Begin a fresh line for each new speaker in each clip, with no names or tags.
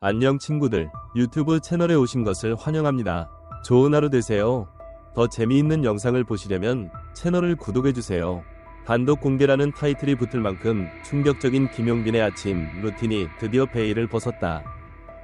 안녕 친구들, 유튜브 채널에 오신 것을 환영합니다. 좋은 하루 되세요. 더 재미있는 영상을 보시려면 채널을 구독해주세요. 단독 공개라는 타이틀이 붙을 만큼 충격적인 김용빈의 아침 루틴이 드디어 베일을 벗었다.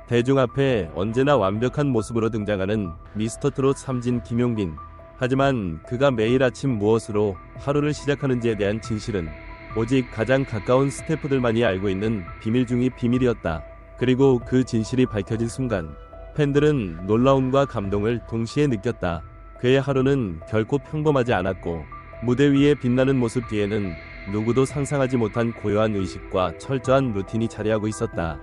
대중 앞에 언제나 완벽한 모습으로 등장하는 미스터트롯 3진 김용빈. 하지만 그가 매일 아침 무엇으로 하루를 시작하는지에 대한 진실은 오직 가장 가까운 스태프들만이 알고 있는 비밀 중의 비밀이었다. 그리고 그 진실이 밝혀진 순간 팬들은 놀라움과 감동을 동시에 느꼈다. 그의 하루는 결코 평범하지 않았고 무대 위에 빛나는 모습 뒤에는 누구도 상상하지 못한 고요한 의식과 철저한 루틴이 자리하고 있었다.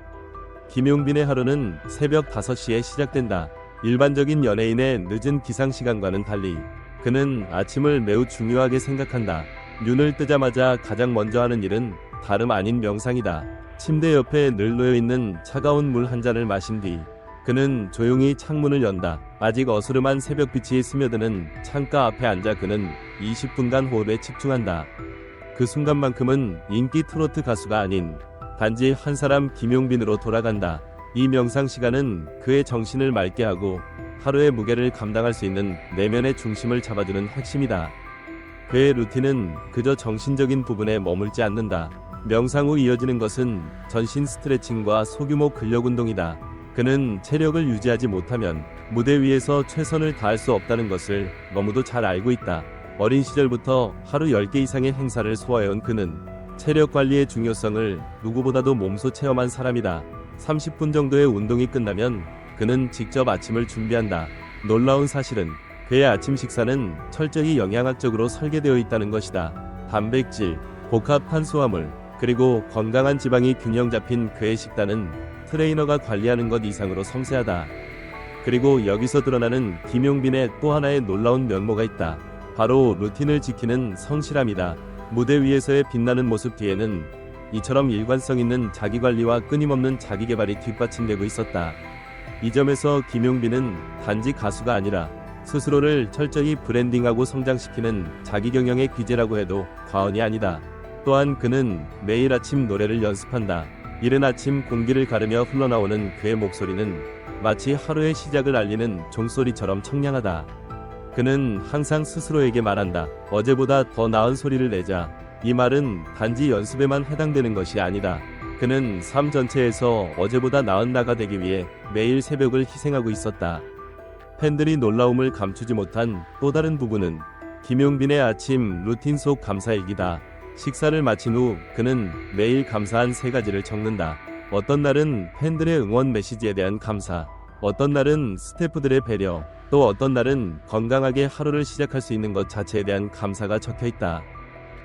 김용빈의 하루는 새벽 5시에 시작된다. 일반적인 연예인의 늦은 기상시간과는 달리 그는 아침을 매우 중요하게 생각한다. 눈을 뜨자마자 가장 먼저 하는 일은 다름 아닌 명상이다. 침대 옆에 늘 놓여있는 차가운 물 한 잔을 마신 뒤 그는 조용히 창문을 연다. 아직 어스름한 새벽빛이 스며드는 창가 앞에 앉아 그는 20분간 호흡에 집중한다. 그 순간만큼은 인기 트로트 가수가 아닌 단지 한 사람 김용빈으로 돌아간다. 이 명상 시간은 그의 정신을 맑게 하고 하루의 무게를 감당할 수 있는 내면의 중심을 잡아주는 핵심이다. 그의 루틴은 그저 정신적인 부분에 머물지 않는다. 명상 후 이어지는 것은 전신 스트레칭과 소규모 근력 운동이다. 그는 체력을 유지하지 못하면 무대 위에서 최선을 다할 수 없다는 것을 너무도 잘 알고 있다. 어린 시절부터 하루 10개 이상의 행사를 소화해온 그는 체력 관리의 중요성을 누구보다도 몸소 체험한 사람이다. 30분 정도의 운동이 끝나면 그는 직접 아침을 준비한다. 놀라운 사실은 그의 아침 식사는 철저히 영양학적으로 설계되어 있다는 것이다. 단백질, 복합 탄수화물, 그리고 건강한 지방이 균형 잡힌 그의 식단은 트레이너가 관리하는 것 이상으로 섬세하다. 그리고 여기서 드러나는 김용빈의 또 하나의 놀라운 면모가 있다. 바로 루틴을 지키는 성실함이다. 무대 위에서의 빛나는 모습 뒤에는 이처럼 일관성 있는 자기관리와 끊임없는 자기개발이 뒷받침되고 있었다. 이 점에서 김용빈은 단지 가수가 아니라 스스로를 철저히 브랜딩하고 성장시키는 자기경영의 귀재라고 해도 과언이 아니다. 또한 그는 매일 아침 노래를 연습한다. 이른 아침 공기를 가르며 흘러나오는 그의 목소리는 마치 하루의 시작을 알리는 종소리처럼 청량하다. 그는 항상 스스로에게 말한다. 어제보다 더 나은 소리를 내자. 이 말은 단지 연습에만 해당되는 것이 아니다. 그는 삶 전체에서 어제보다 나은 나가 되기 위해 매일 새벽을 희생하고 있었다. 팬들이 놀라움을 감추지 못한 또 다른 부분은 김용빈의 아침 루틴 속 감사일기다. 식사를 마친 후 그는 매일 감사한 3가지를 적는다. 어떤 날은 팬들의 응원 메시지에 대한 감사, 어떤 날은 스태프들의 배려, 또 어떤 날은 건강하게 하루를 시작할 수 있는 것 자체에 대한 감사가 적혀있다.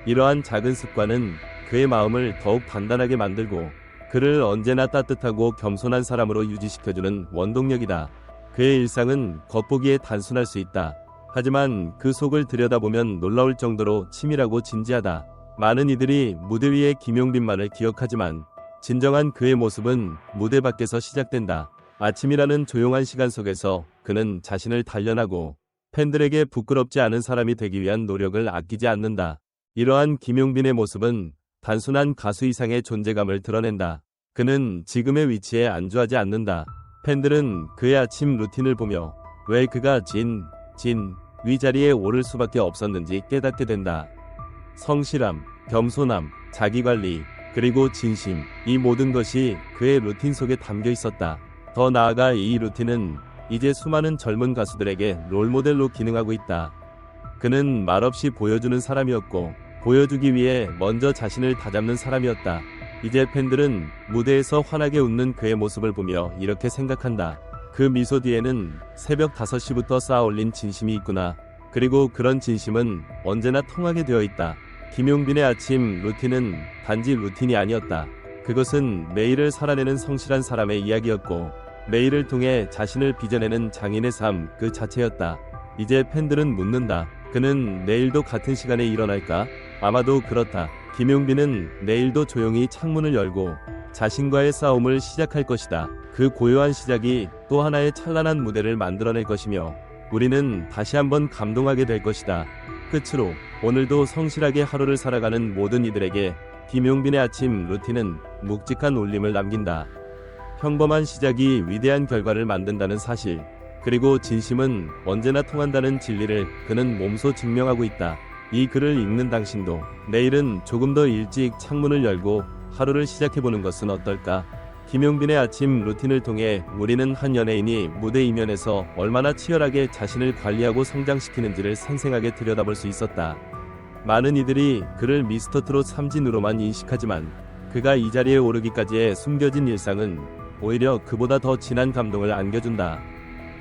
이러한 작은 습관은 그의 마음을 더욱 단단하게 만들고 그를 언제나 따뜻하고 겸손한 사람으로 유지시켜주는 원동력이다. 그의 일상은 겉보기에 단순할 수 있다. 하지만 그 속을 들여다보면 놀라울 정도로 치밀하고 진지하다. 많은 이들이 무대 위의 김용빈만을 기억하지만 진정한 그의 모습은 무대 밖에서 시작된다. 아침이라는 조용한 시간 속에서 그는 자신을 단련하고 팬들에게 부끄럽지 않은 사람이 되기 위한 노력을 아끼지 않는다. 이러한 김용빈의 모습은 단순한 가수 이상의 존재감을 드러낸다. 그는 지금의 위치에 안주하지 않는다. 팬들은 그의 아침 루틴을 보며 왜 그가 위 자리에 오를 수밖에 없었는지 깨닫게 된다. 성실함, 겸손함, 자기관리, 그리고 진심, 이 모든 것이 그의 루틴 속에 담겨 있었다. 더 나아가 이 루틴은 이제 수많은 젊은 가수들에게 롤모델로 기능하고 있다. 그는 말없이 보여주는 사람이었고 보여주기 위해 먼저 자신을 다잡는 사람이었다. 이제 팬들은 무대에서 환하게 웃는 그의 모습을 보며 이렇게 생각한다. 그 미소 뒤에는 새벽 5시부터 쌓아올린 진심이 있구나. 그리고 그런 진심은 언제나 통하게 되어 있다. 김용빈의 아침 루틴은 단지 루틴이 아니었다. 그것은 매일을 살아내는 성실한 사람의 이야기였고 매일을 통해 자신을 빚어내는 장인의 삶 그 자체였다. 이제 팬들은 묻는다. 그는 내일도 같은 시간에 일어날까? 아마도 그렇다. 김용빈은 내일도 조용히 창문을 열고 자신과의 싸움을 시작할 것이다. 그 고요한 시작이 또 하나의 찬란한 무대를 만들어낼 것이며 우리는 다시 한번 감동하게 될 것이다. 끝으로 오늘도 성실하게 하루를 살아가는 모든 이들에게 김용빈의 아침 루틴은 묵직한 울림을 남긴다. 평범한 시작이 위대한 결과를 만든다는 사실, 그리고 진심은 언제나 통한다는 진리를 그는 몸소 증명하고 있다. 이 글을 읽는 당신도 내일은 조금 더 일찍 창문을 열고 하루를 시작해보는 것은 어떨까? 김용빈의 아침 루틴을 통해 우리는 한 연예인이 무대 이면에서 얼마나 치열하게 자신을 관리하고 성장시키는지를 생생하게 들여다볼 수 있었다. 많은 이들이 그를 미스터 트롯 3진으로만 인식하지만 그가 이 자리에 오르기까지의 숨겨진 일상은 오히려 그보다 더 진한 감동을 안겨준다.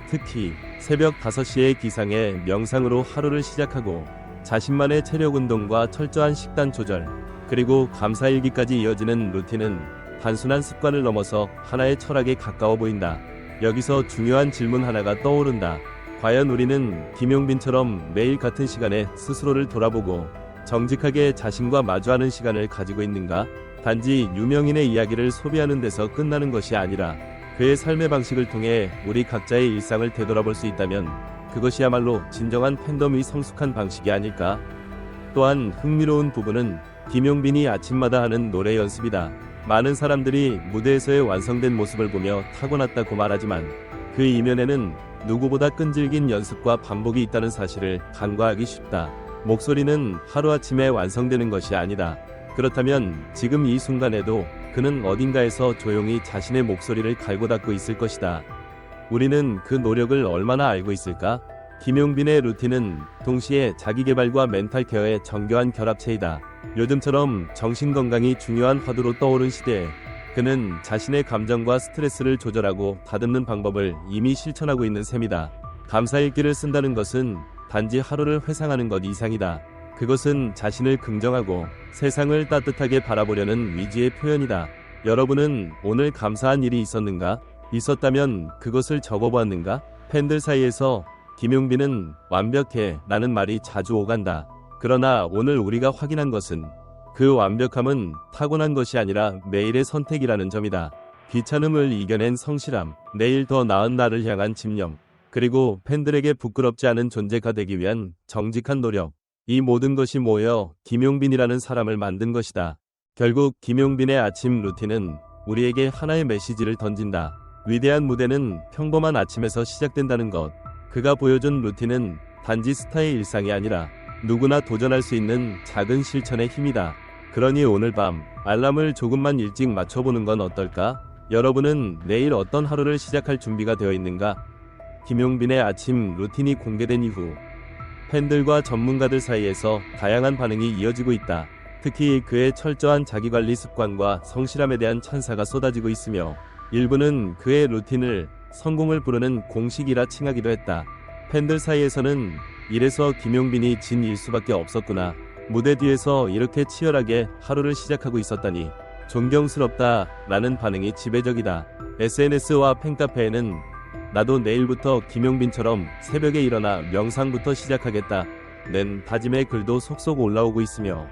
특히 새벽 5시의 기상에 명상으로 하루를 시작하고 자신만의 체력 운동과 철저한 식단 조절, 그리고 감사일기까지 이어지는 루틴은 단순한 습관을 넘어서 하나의 철학에 가까워 보인다. 여기서 중요한 질문 하나가 떠오른다. 과연 우리는 김용빈처럼 매일 같은 시간에 스스로를 돌아보고 정직하게 자신과 마주하는 시간을 가지고 있는가? 단지 유명인의 이야기를 소비하는 데서 끝나는 것이 아니라 그의 삶의 방식을 통해 우리 각자의 일상을 되돌아볼 수 있다면 그것이야말로 진정한 팬덤이 성숙한 방식이 아닐까? 또한 흥미로운 부분은 김용빈이 아침마다 하는 노래 연습이다. 많은 사람들이 무대에서의 완성된 모습을 보며 타고났다고 말하지만 그 이면에는 누구보다 끈질긴 연습과 반복이 있다는 사실을 간과하기 쉽다. 목소리는 하루아침에 완성되는 것이 아니다. 그렇다면 지금 이 순간에도 그는 어딘가에서 조용히 자신의 목소리를 갈고 닦고 있을 것이다. 우리는 그 노력을 얼마나 알고 있을까? 김용빈의 루틴은 동시에 자기개발과 멘탈 케어의 정교한 결합체이다. 요즘처럼 정신건강이 중요한 화두로 떠오른 시대에 그는 자신의 감정과 스트레스를 조절하고 다듬는 방법을 이미 실천하고 있는 셈이다. 감사일기를 쓴다는 것은 단지 하루를 회상하는 것 이상이다. 그것은 자신을 긍정하고 세상을 따뜻하게 바라보려는 위지의 표현이다. 여러분은 오늘 감사한 일이 있었는가? 있었다면 그것을 적어보았는가? 팬들 사이에서 김용빈은 완벽해 라는 말이 자주 오간다. 그러나 오늘 우리가 확인한 것은 그 완벽함은 타고난 것이 아니라 매일의 선택이라는 점이다. 귀찮음을 이겨낸 성실함, 내일 더 나은 나를 향한 집념, 그리고 팬들에게 부끄럽지 않은 존재가 되기 위한 정직한 노력. 이 모든 것이 모여 김용빈이라는 사람을 만든 것이다. 결국 김용빈의 아침 루틴은 우리에게 하나의 메시지를 던진다. 위대한 무대는 평범한 아침에서 시작된다는 것. 그가 보여준 루틴은 단지 스타의 일상이 아니라 누구나 도전할 수 있는 작은 실천의 힘이다. 그러니 오늘 밤 알람을 조금만 일찍 맞춰보는 건 어떨까? 여러분은 내일 어떤 하루를 시작할 준비가 되어 있는가? 김용빈의 아침 루틴이 공개된 이후 팬들과 전문가들 사이에서 다양한 반응이 이어지고 있다. 특히 그의 철저한 자기관리 습관과 성실함에 대한 찬사가 쏟아지고 있으며 일부는 그의 루틴을 성공을 부르는 공식이라 칭하기도 했다. 팬들 사이에서는 이래서 김용빈이 진일 수밖에 없었구나. 무대 뒤에서 이렇게 치열하게 하루를 시작하고 있었다니 존경스럽다 라는 반응이 지배적이다. SNS와 팬카페에는 나도 내일부터 김용빈처럼 새벽에 일어나 명상부터 시작하겠다 는 다짐의 글도 속속 올라오고 있으며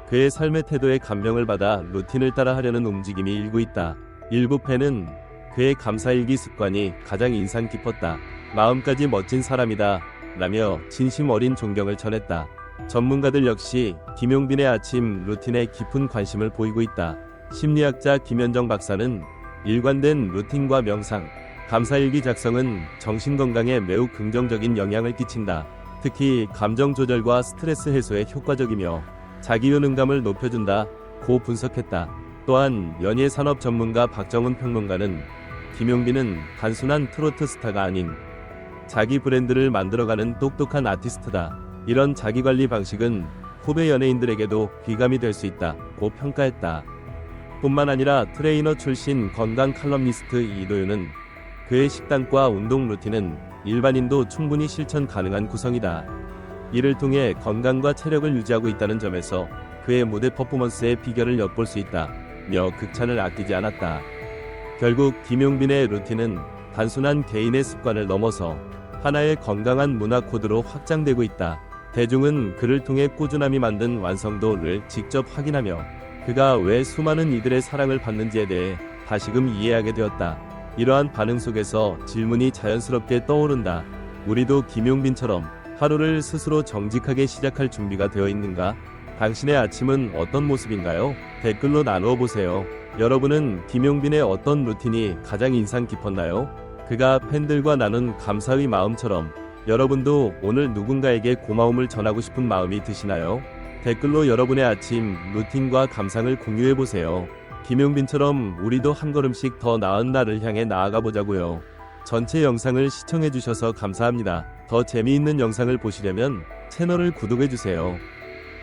그의 삶의 태도에 감명을 받아 루틴을 따라 하려는 움직임이 일고 있다. 일부 팬은 그의 감사일기 습관이 가장 인상 깊었다. 마음까지 멋진 사람이다 라며 진심 어린 존경을 전했다. 전문가들 역시 김용빈의 아침 루틴에 깊은 관심을 보이고 있다. 심리학자 김현정 박사는 일관된 루틴과 명상, 감사일기 작성은 정신건강에 매우 긍정적인 영향을 끼친다. 특히 감정 조절과 스트레스 해소에 효과적이며 자기효능감을 높여준다 고 분석했다. 또한 연예산업 전문가 박정훈 평론가는 김용빈은 단순한 트로트 스타가 아닌 자기 브랜드를 만들어가는 똑똑한 아티스트다. 이런 자기관리 방식은 후배 연예인들에게도 귀감이 될 수 있다 고 평가했다. 뿐만 아니라 트레이너 출신 건강 칼럼니스트 이도윤은 그의 식단과 운동 루틴은 일반인도 충분히 실천 가능한 구성이다. 이를 통해 건강과 체력을 유지하고 있다는 점에서 그의 무대 퍼포먼스의 비결을 엿볼 수 있다며 극찬을 아끼지 않았다. 결국 김용빈의 루틴은 단순한 개인의 습관을 넘어서 하나의 건강한 문화 코드로 확장되고 있다. 대중은 그를 통해 꾸준함이 만든 완성도를 직접 확인하며 그가 왜 수많은 이들의 사랑을 받는지에 대해 다시금 이해하게 되었다. 이러한 반응 속에서 질문이 자연스럽게 떠오른다. 우리도 김용빈처럼 하루를 스스로 정직하게 시작할 준비가 되어 있는가? 당신의 아침은 어떤 모습인가요? 댓글로 나누어 보세요. 여러분은 김용빈의 어떤 루틴이 가장 인상 깊었나요? 그가 팬들과 나눈 감사의 마음처럼 여러분도 오늘 누군가에게 고마움을 전하고 싶은 마음이 드시나요? 댓글로 여러분의 아침 루틴과 감상을 공유해 보세요. 김용빈처럼 우리도 한 걸음씩 더 나은 날을 향해 나아가 보자고요. 전체 영상을 시청해 주셔서 감사합니다. 더 재미있는 영상을 보시려면 채널을 구독해 주세요.